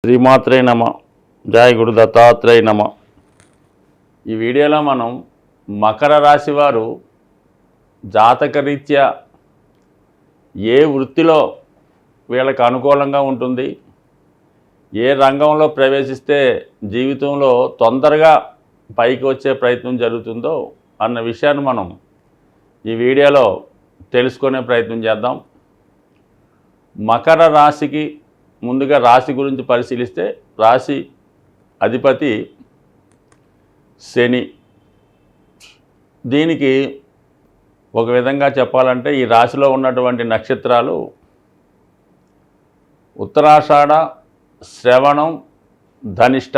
శ్రీమాత్రే నమ. జయ గురు దత్తాత్రేయ నమ. ఈ వీడియోలో మనం మకర రాశి వారు జాతకరీత్యా ఏ వృత్తిలో వీళ్ళకి అనుకూలంగా ఉంటుంది, ఏ రంగంలో ప్రవేశిస్తే జీవితంలో తొందరగా పైకి వచ్చే ప్రయత్నం జరుగుతుందో అన్న విషయాన్ని మనం ఈ వీడియోలో తెలుసుకునే ప్రయత్నం చేద్దాం. మకర రాశికి ముందుగా రాశి గురించి పరిశీలిస్తే రాశి అధిపతి శని. దీనికి ఒక విధంగా చెప్పాలంటే ఈ రాశిలో ఉన్నటువంటి నక్షత్రాలు ఉత్తరాషాఢ, శ్రవణం, ధనిష్ట.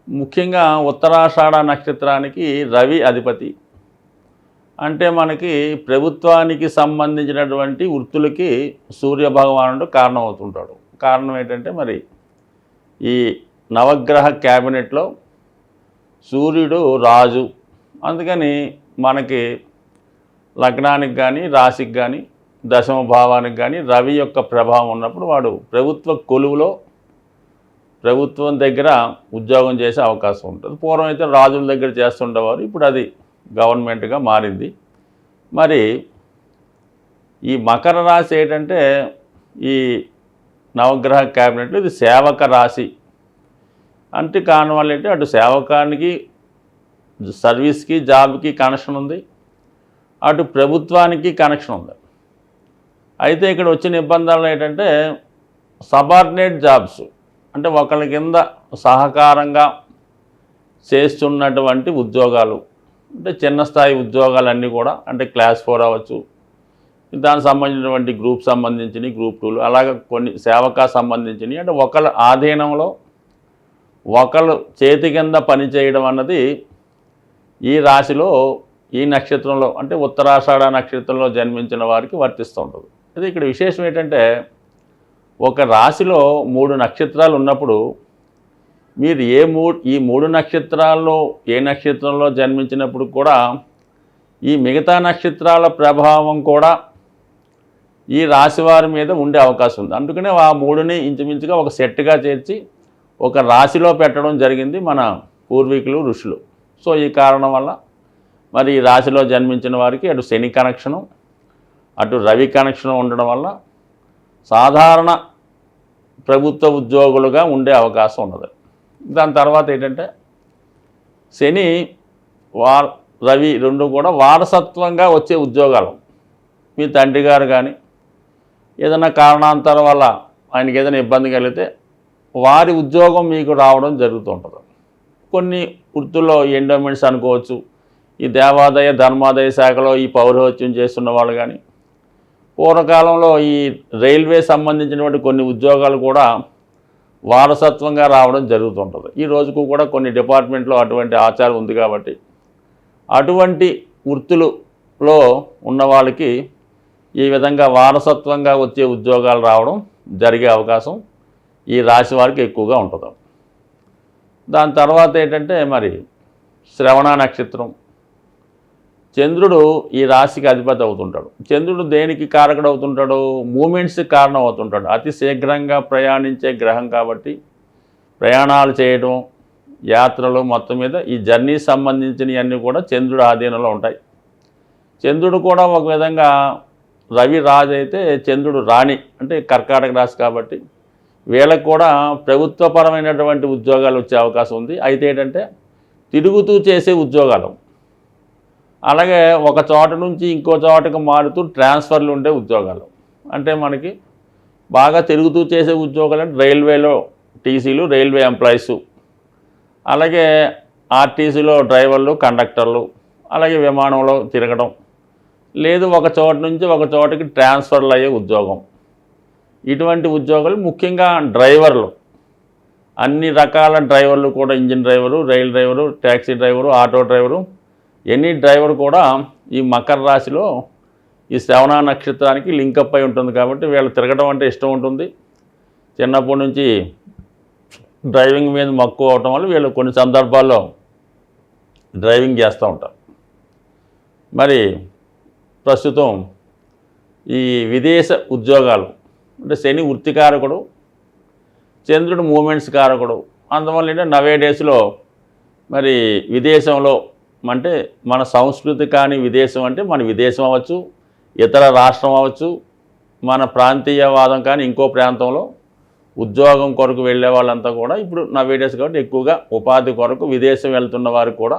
ముఖ్యంగా ఉత్తరాషాఢ నక్షత్రానికి రవి అధిపతి. అంటే మనకి ప్రభుత్వానికి సంబంధించినటువంటి వృత్తులకి సూర్యభగవానుడు కారణం అవుతుంటాడు. కారణం ఏంటంటే మరి ఈ నవగ్రహ క్యాబినెట్లో సూర్యుడు రాజు. అందుకని మనకి లగ్నానికి కానీ రాశికి కానీ దశమ భావానికి కానీ రవి యొక్క ప్రభావం ఉన్నప్పుడు వాడు ప్రభుత్వ కొలువులో ప్రభుత్వం దగ్గర ఉద్యోగం చేసే అవకాశం ఉంటుంది. పూర్వం అయితే రాజుల దగ్గర చేస్తుండేవారు, ఇప్పుడు అది గవర్నమెంట్గా మారింది. మరి ఈ మకర రాశి ఏంటంటే ఈ నవగ్రహ క్యాబినెట్లో ఇది సేవక రాశి. అంటే కారణం వల్ల ఏంటి, అటు సేవకానికి సర్వీస్కి జాబ్కి కనెక్షన్ ఉంది, అటు ప్రభుత్వానికి కనెక్షన్ ఉంది. అయితే ఇక్కడ వచ్చిన ఇబ్బందులు ఏంటంటే సబార్డినేట్ జాబ్స్, అంటే ఒకళ్ళ కింద సహకారంగా చేస్తున్నటువంటి ఉద్యోగాలు, అంటే చిన్న స్థాయి ఉద్యోగాలన్నీ కూడా, అంటే క్లాస్ 4 అవ్వచ్చు, దానికి సంబంధించినటువంటి గ్రూప్ సంబంధించినవి, గ్రూప్ 2లు, అలాగే కొన్ని సేవకా సంబంధించినవి. అంటే ఒకళ్ళ ఆధీనంలో ఒకళ్ళు చేతి కింద పనిచేయడం అన్నది ఈ రాశిలో ఈ నక్షత్రంలో అంటే ఉత్తరాషాఢ నక్షత్రంలో జన్మించిన వారికి వర్తిస్తూ ఉంటుంది. అయితే ఇక్కడ విశేషం ఏంటంటే ఒక రాశిలో 3 నక్షత్రాలు ఉన్నప్పుడు మీరు ఈ మూడు నక్షత్రాల్లో ఏ నక్షత్రంలో జన్మించినప్పుడు కూడా ఈ మిగతా నక్షత్రాల ప్రభావం కూడా ఈ రాశి వారి మీద ఉండే అవకాశం ఉంది. అందుకనే ఆ 3ని ఇంచుమించుగా ఒక సెట్గా చేర్చి ఒక రాశిలో పెట్టడం జరిగింది మన పూర్వీకులు, ఋషులు. సో ఈ కారణం వల్ల మరి ఈ రాశిలో జన్మించిన వారికి అటు శని కనెక్షను, అటు రవి కనెక్షను ఉండడం వల్ల సాధారణ ప్రభుత్వ ఉద్యోగులుగా ఉండే అవకాశం ఉన్నది. దాని తర్వాత ఏంటంటే శని, రవి రెండు కూడా వారసత్వంగా వచ్చే ఉద్యోగాలు. మీ తండ్రి గారు కానీ ఏదైనా కారణాంతరం వల్ల ఆయనకి ఏదైనా ఇబ్బంది కలిగితే వారి ఉద్యోగం మీకు రావడం జరుగుతుంటుంది. కొన్ని వృత్తుల్లో ఎండోమెంట్స్ అనుకోవచ్చు, ఈ దేవాదాయ ధర్మాదాయ శాఖలో ఈ పౌరోహిత్యం చేస్తున్న వాళ్ళు కానీ, పూర్వకాలంలో ఈ రైల్వే సంబంధించినటువంటి కొన్ని ఉద్యోగాలు కూడా వారసత్వంగా రావడం జరుగుతుంటుంది. ఈ రోజుకు కూడా కొన్ని డిపార్ట్మెంట్లో అటువంటి ఆచారం ఉంది. కాబట్టి అటువంటి వృత్తులలో ఉన్న వాళ్ళకి ఈ విధంగా వారసత్వంగా వచ్చే ఉద్యోగాలు రావడం జరిగే అవకాశం ఈ రాశి వారికి ఎక్కువగా ఉంటుంది. దాని తర్వాత ఏంటంటే మరి శ్రవణ నక్షత్రం, చంద్రుడు ఈ రాశికి అధిపతి అవుతుంటాడు. చంద్రుడు దేనికి కారకుడు అవుతుంటాడు? మూమెంట్స్కి కారణం అవుతుంటాడు. అతి శీఘ్రంగా ప్రయాణించే గ్రహం కాబట్టి ప్రయాణాలు చేయడం, యాత్రలు, మొత్తం మీద ఈ జర్నీ సంబంధించినవన్నీ కూడా చంద్రుడు ఆధీనంలో ఉంటాయి. చంద్రుడు కూడా ఒక విధంగా రవి రాజు అయితే చంద్రుడు రాణి, అంటే కర్కాటక రాశి కాబట్టి వీళ్ళకు కూడా ప్రభుత్వపరమైనటువంటి ఉద్యోగాలు వచ్చే అవకాశం ఉంది. అయితే ఏంటంటే తిరుగుతూ చేసే ఉద్యోగాలు, అలాగే ఒక చోట నుంచి ఇంకో చోటకు మారుతూ ట్రాన్స్ఫర్లు ఉండే ఉద్యోగాలు. అంటే మనకి బాగా తిరుగుతూ చేసే ఉద్యోగాలు అంటే రైల్వేలో టీసీలు, రైల్వే ఎంప్లాయీసు, అలాగే ఆర్టీసీలో డ్రైవర్లు, కండక్టర్లు, అలాగే విమానంలో తిరగడం, లేదు ఒక చోట నుంచి ఒక చోటకి ట్రాన్స్ఫర్లు అయ్యే ఉద్యోగం. ఇటువంటి ఉద్యోగాలు ముఖ్యంగా డ్రైవర్లు, అన్ని రకాల డ్రైవర్లు కూడా, engine driver, rail driver, taxi driver, auto driver, any driver కూడా ఈ మకర రాశిలో ఈ శ్రవణ నక్షత్రానికి లింకప్ అయి ఉంటుంది. కాబట్టి వీళ్ళు తిరగడం అంటే ఇష్టం ఉంటుంది. చిన్నప్పటి నుంచి డ్రైవింగ్ మీద మక్కువ అవటం వల్ల వీళ్ళు కొన్ని సందర్భాల్లో డ్రైవింగ్ చేస్తూ ఉంటారు. మరి ప్రస్తుతం ఈ విదేశ ఉద్యోగాలు అంటే శని వృత్తికారకుడు, చంద్రుడు మూమెంట్స్ కారకుడు. అందువల్ల ఏంటంటే నవే డేస్లో మరి విదేశంలో అంటే మన సంస్కృతి కాని విదేశం అంటే మన విదేశం అవ్వచ్చు, ఇతర రాష్ట్రం అవ్వచ్చు, మన ప్రాంతీయవాదం కానీ ఇంకో ప్రాంతంలో ఉద్యోగం కొరకు వెళ్ళే వాళ్ళంతా కూడా ఇప్పుడు నవే డేస్ కాబట్టి ఎక్కువగా ఉపాధి కొరకు విదేశం వెళ్తున్న వారు కూడా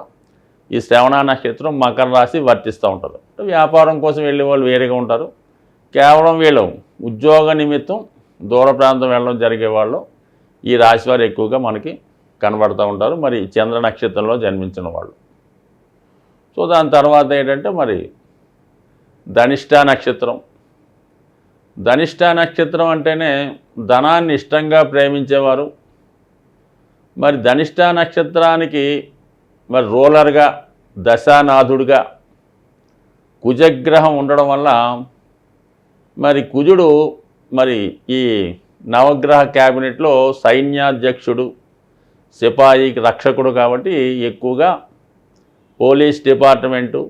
ఈ శ్రవణ నక్షత్రం మకర రాశి వర్తిస్తూ ఉంటారు. వ్యాపారం కోసం వెళ్ళే వాళ్ళు వేరేగా ఉంటారు. కేవలం వీళ్ళు ఉద్యోగ నిమిత్తం దూర ప్రాంతం వెళ్ళడం జరిగే వాళ్ళు ఈ రాశి వారు ఎక్కువగా మనకి కనబడుతూ ఉంటారు. మరి చంద్ర నక్షత్రంలో జన్మించిన వాళ్ళు. సో దాని తర్వాత ఏంటంటే మరి ధనిష్ట నక్షత్రం. ధనిష్ట నక్షత్రం అంటేనే ధనాన్ని ఇష్టంగా ప్రేమించేవారు. మరి ధనిష్ట నక్షత్రానికి మరి రూలర్గా దశానాథుడిగా కుజగ్రహం ఉండడం వల్ల మరి కుజుడు మరి ఈ నవగ్రహ క్యాబినెట్లో సైన్యాధ్యక్షుడు, సిపాయి రక్షకుడు కాబట్టి ఎక్కువగా పోలీస్ డిపార్ట్మెంటు,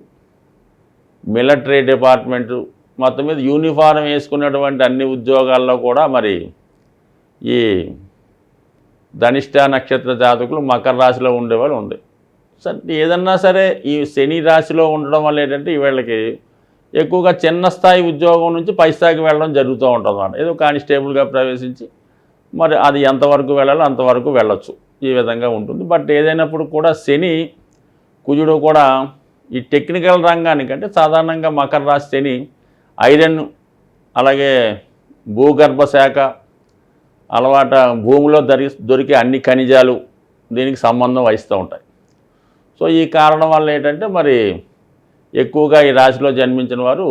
మిలిటరీ డిపార్ట్మెంటు మొత్తం మీద యూనిఫారం వేసుకున్నటువంటి అన్ని ఉద్యోగాల్లో కూడా మరి ఈ ధనిష్ట నక్షత్ర జాతకులు మకర రాశిలో ఉండేవాళ్ళు ఉంది. సరే ఏదన్నా సరే ఈ శని రాశిలో ఉండడం వల్ల ఏంటంటే వీళ్ళకి ఎక్కువగా చిన్న స్థాయి ఉద్యోగం నుంచి పై స్థాయికి వెళ్ళడం జరుగుతూ ఉంటుంది అన్నమాట. ఏదో కానిస్టేబుల్గా ప్రవేశించి మరి అది ఎంతవరకు వెళ్ళాలో అంతవరకు వెళ్ళొచ్చు, ఈ విధంగా ఉంటుంది. బట్ ఏదైనప్పుడు కూడా శని కుజుడు కూడా ఈ టెక్నికల్ రంగానికి అంటే సాధారణంగా మకర రాశి శని ఐరన్ అలాగే భూగర్భ శాఖ అలవాట భూమిలో దొరికే అన్ని ఖనిజాలు దీనికి సంబంధం వహిస్తూ ఉంటాయి. సో ఈ కారణం వల్ల ఏంటంటే మరి ఎక్కువగా ఈ రాశిలో జన్మించిన వారు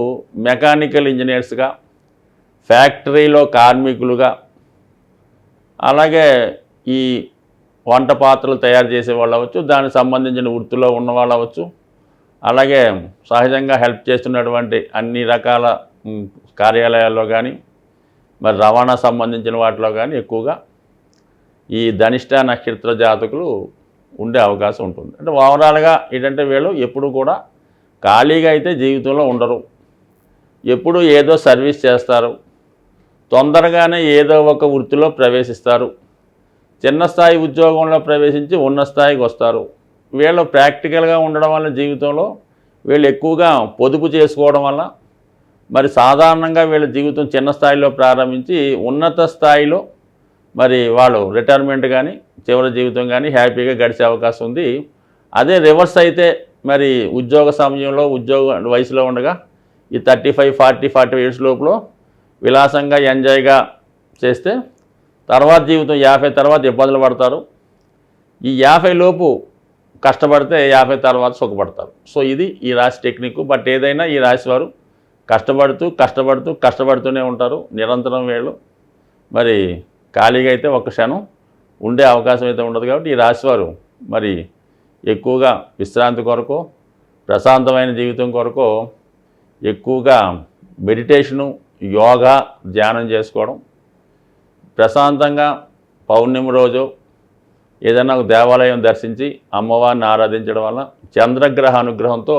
మెకానికల్ ఇంజనీర్స్గా, ఫ్యాక్టరీలో కార్మికులుగా, అలాగే ఈ వంట పాత్రలు తయారు చేసే వాళ్ళు అవ్వచ్చు, దానికి సంబంధించిన వృత్తిలో ఉన్న వాళ్ళు అవ్వచ్చు, అలాగే సహజంగా హెల్ప్ చేస్తున్నటువంటి అన్ని రకాల కార్యాలయాల్లో కానీ మరి రవాణా సంబంధించిన వాటిలో కానీ ఎక్కువగా ఈ ధనిష్ట నక్షత్ర జాతకులు ఉండే అవకాశం ఉంటుంది. అంటే ఓవరాల్గా ఏంటంటే వీళ్ళు ఎప్పుడు కూడా ఖాళీగా అయితే జీవితంలో ఉండరు. ఎప్పుడు ఏదో సర్వీస్ చేస్తారు, తొందరగానే ఏదో ఒక వృత్తిలో ప్రవేశిస్తారు, చిన్న స్థాయి ఉద్యోగంలో ప్రవేశించి ఉన్న స్థాయికి వస్తారు. వీళ్ళు ప్రాక్టికల్గా ఉండడం వల్ల జీవితంలో వీళ్ళు ఎక్కువగా పొదుపు చేసుకోవడం వల్ల మరి సాధారణంగా వీళ్ళ జీవితం చిన్న స్థాయిలో ప్రారంభించి ఉన్నత స్థాయిలో మరి వాళ్ళు రిటైర్మెంట్ కానీ చివరి జీవితం కానీ హ్యాపీగా గడిచే అవకాశం ఉంది. అదే రివర్స్ అయితే మరి ఉద్యోగ సమయంలో ఉద్యోగ వయసులో ఉండగా ఈ 35, 40, 45 ఇయర్స్ లోపల విలాసంగా ఎంజాయ్గా చేస్తే తర్వాత జీవితం 50 తర్వాత ఇబ్బందులు పడతారు. ఈ 50 లోపు కష్టపడితే 50 తర్వాత సుఖపడతారు. సో ఇది ఈ రాశి టెక్నిక్. బట్ ఏదైనా ఈ రాశి వారు కష్టపడుతూనే ఉంటారు నిరంతరం. వీళ్ళు మరి ఖాళీగా అయితే ఒక్క క్షణం ఉండే అవకాశం అయితే ఉండదు. కాబట్టి ఈ రాశివారు మరి ఎక్కువగా విశ్రాంతి కొరకు, ప్రశాంతమైన జీవితం కొరకు ఎక్కువగా మెడిటేషను, యోగా, ధ్యానం చేసుకోవడం, ప్రశాంతంగా పౌర్ణమి రోజు ఏదైనా ఒక దేవాలయం దర్శించి అమ్మవారిని ఆరాధించడం వల్ల చంద్రగ్రహ అనుగ్రహంతో